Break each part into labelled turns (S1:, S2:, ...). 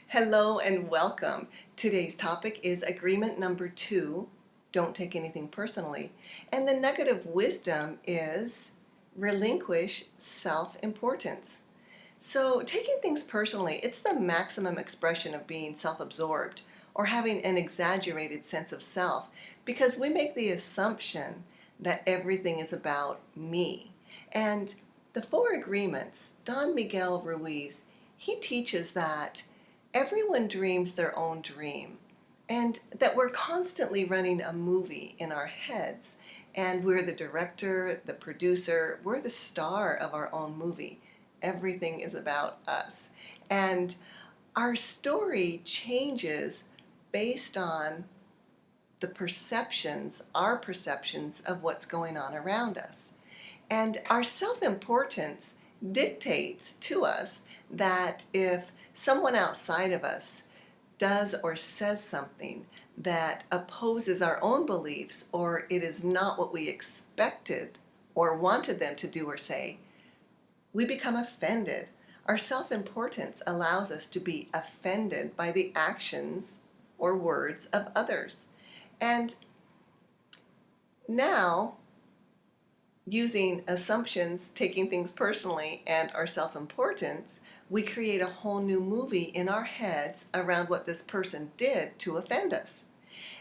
S1: Hello and welcome. Today's topic is agreement number 2, don't take anything personally. And the nugget of wisdom is relinquish self-importance. So taking things personally, it's the maximum expression of being self-absorbed or having an exaggerated sense of self because we make the assumption that everything is about me. And the 4 agreements, Don Miguel Ruiz, he teaches that everyone dreams their own dream and that we're constantly running a movie in our heads, and we're the director, the producer, we're the star of our own movie. Everything is about us, and our story changes based on our perceptions of what's going on around us. And our self-importance dictates to us that if someone outside of us does or says something that opposes our own beliefs, or it is not what we expected or wanted them to do or say, we become offended. Our self-importance allows us to be offended by the actions or words of others. And now, using assumptions, taking things personally, and our self-importance, we create a whole new movie in our heads around what this person did to offend us.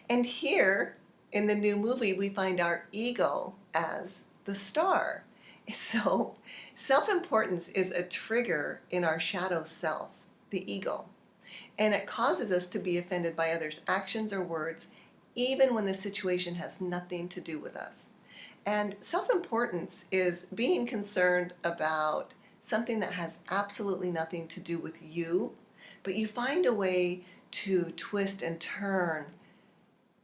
S1: And here, in the new movie, we find our ego as the star. So, self-importance is a trigger in our shadow self, the ego. And it causes us to be offended by others' actions or words, even when the situation has nothing to do with us. And self-importance is being concerned about something that has absolutely nothing to do with you, but you find a way to twist and turn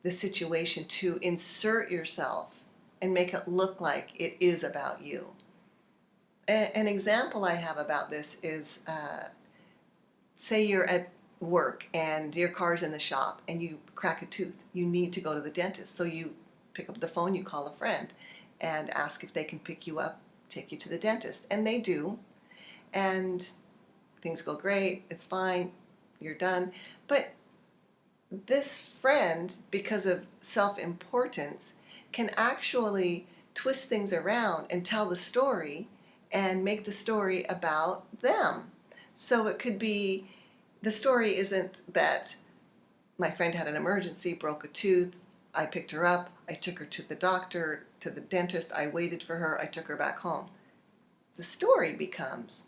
S1: the situation to insert yourself and make it look like it is about you. An example I have about this is, say you're at work and your car's in the shop and you crack a tooth. You need to go to the dentist, so you pick up the phone, you call a friend and ask if they can pick you up, take you to the dentist. And they do. And things go great, it's fine, you're done. But this friend, because of self-importance, can actually twist things around and tell the story and make the story about them. So it could be, the story isn't that my friend had an emergency, broke a tooth, I picked her up, I took her to the doctor, to the dentist, I waited for her, I took her back home. The story becomes,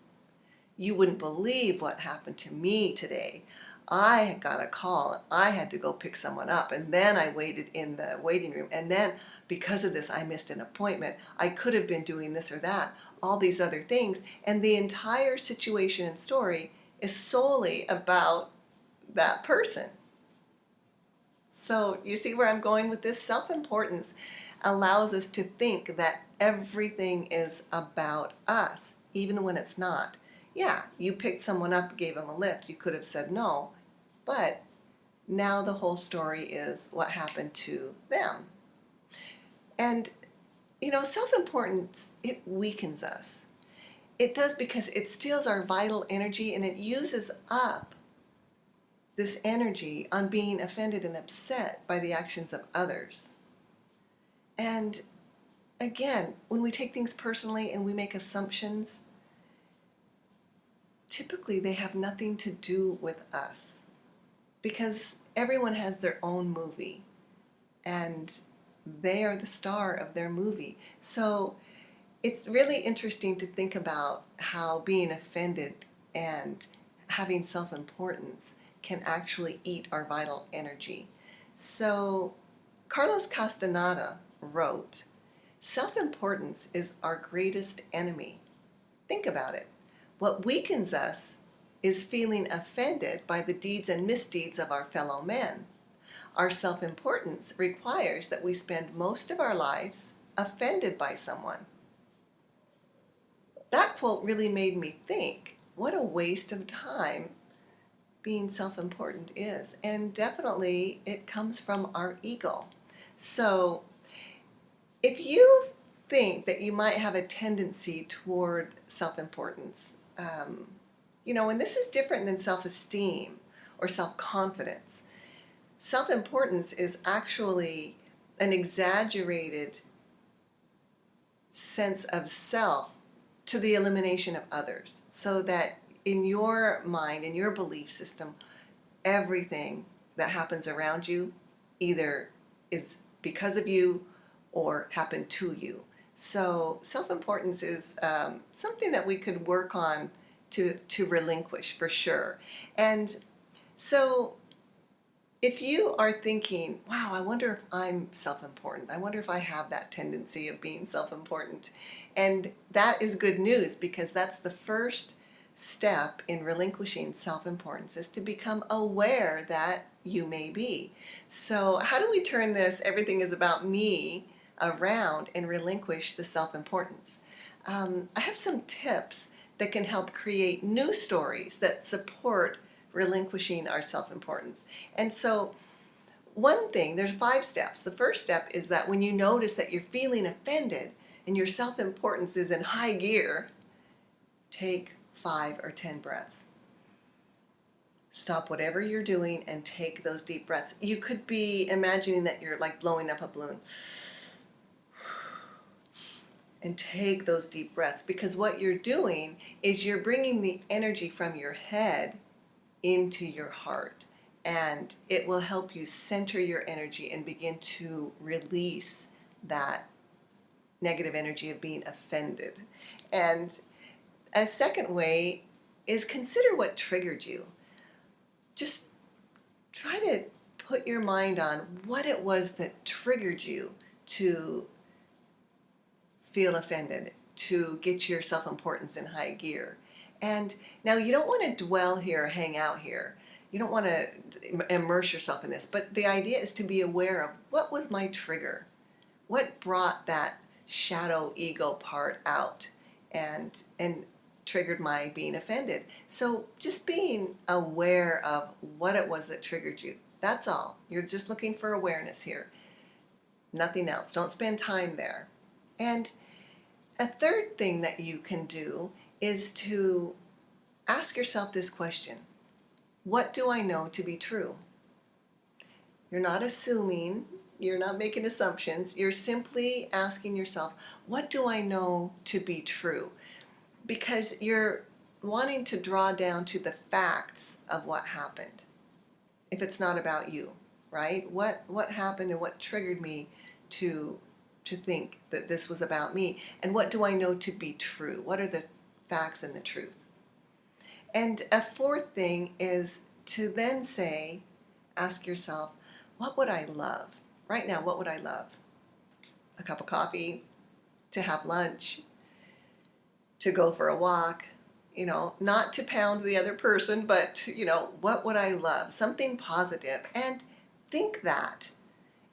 S1: you wouldn't believe what happened to me today. I got a call, I had to go pick someone up, and then I waited in the waiting room, and then because of this I missed an appointment. I could have been doing this or that, all these other things, and the entire situation and story is solely about that person. So you see where I'm going with this? Self-importance allows us to think that everything is about us, even when it's not. Yeah, you picked someone up, gave them a lift. You could have said no, but now the whole story is what happened to them. And, self-importance, it weakens us. It does, because it steals our vital energy and it uses up this energy on being offended and upset by the actions of others. And again, when we take things personally and we make assumptions, typically they have nothing to do with us, because everyone has their own movie and they are the star of their movie. So it's really interesting to think about how being offended and having self-importance can actually eat our vital energy. So Carlos Castaneda wrote, self-importance is our greatest enemy. Think about it. What weakens us is feeling offended by the deeds and misdeeds of our fellow men. Our self-importance requires that we spend most of our lives offended by someone. That quote really made me think, what a waste of time being self-important is. And definitely it comes from our ego. So if you think that you might have a tendency toward self-importance, and this is different than self-esteem or self-confidence. Self-importance is actually an exaggerated sense of self to the elimination of others, so that in your mind, in your belief system, everything that happens around you either is because of you or happened to you. So self-importance is something that we could work on to relinquish for sure. And so if you are thinking, wow, I wonder if I'm self-important, I wonder if I have that tendency of being self-important, and that is good news, because that's the first step in relinquishing self-importance, is to become aware that you may be. So how do we turn this everything is about me around and relinquish the self-importance? I have some tips that can help create new stories that support relinquishing our self-importance. And so one thing, there's 5 steps. The first step is that when you notice that you're feeling offended and your self-importance is in high gear, take 5 or 10 breaths. Stop whatever you're doing and take those deep breaths. You could be imagining that you're like blowing up a balloon. And take those deep breaths, because what you're doing is you're bringing the energy from your head into your heart, and it will help you center your energy and begin to release that negative energy of being offended. And a second way is consider what triggered you. Just try to put your mind on what it was that triggered you to feel offended, to get your self-importance in high gear. And now you don't want to dwell here, hang out here. You don't want to immerse yourself in this, but the idea is to be aware of what was my trigger? What brought that shadow ego part out and triggered my being offended? So just being aware of what it was that triggered you. That's all. You're just looking for awareness here. Nothing else. Don't spend time there. And a third thing that you can do is to ask yourself this question: what do I know to be true? You're not assuming, you're not making assumptions, you're simply asking yourself, what do I know to be true? Because you're wanting to draw down to the facts of what happened, if it's not about you, right? What happened and what triggered me to think that this was about me, and what do I know to be true? What are the facts and the truth? And a fourth thing is to then say, ask yourself, what would I love? Right now, what would I love? A cup of coffee, to have lunch, to go for a walk, not to pound the other person, but, what would I love? Something positive. And think that.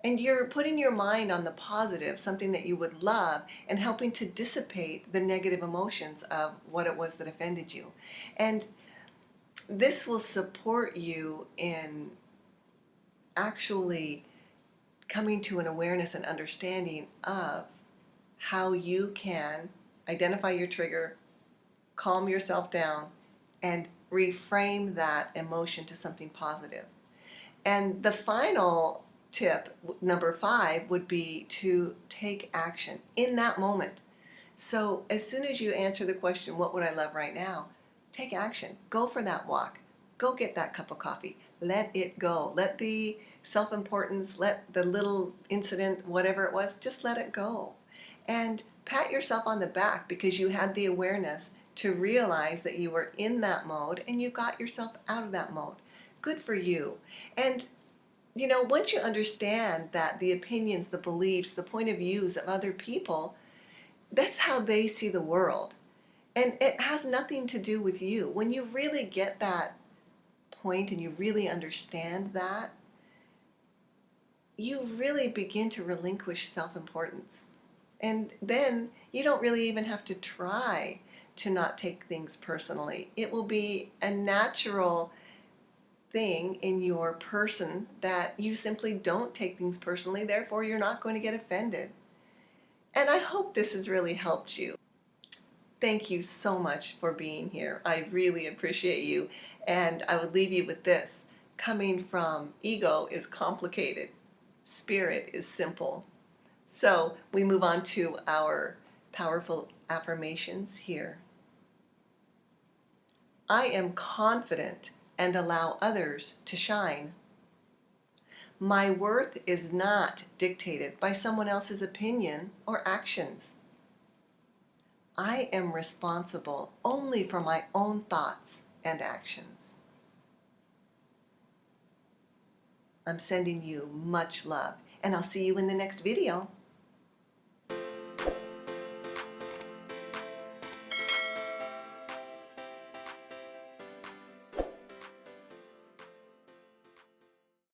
S1: And you're putting your mind on the positive, something that you would love, and helping to dissipate the negative emotions of what it was that offended you. And this will support you in actually coming to an awareness and understanding of how you can identify your trigger, calm yourself down, and reframe that emotion to something positive. And the final tip, number 5, would be to take action in that moment. So as soon as you answer the question, what would I love right now? Take action. Go for that walk. Go get that cup of coffee. Let it go. Let the self-importance, let the little incident, whatever it was, just let it go. And pat yourself on the back because you had the awareness to realize that you were in that mode and you got yourself out of that mode. Good for you. And once you understand that the opinions, the beliefs, the point of views of other people, that's how they see the world. And it has nothing to do with you. When you really get that point and you really understand that, you really begin to relinquish self-importance. And then you don't really even have to try to not take things personally. It will be a natural thing in your person that you simply don't take things personally, therefore you're not going to get offended. And I hope this has really helped you. Thank you so much for being here. I really appreciate you. And I would leave you with this. coming from ego is complicated. Spirit is simple. So we move on to our powerful affirmations here. I am confident and allow others to shine. My worth is not dictated by someone else's opinion or actions. I am responsible only for my own thoughts and actions. I'm sending you much love, and I'll see you in the next video.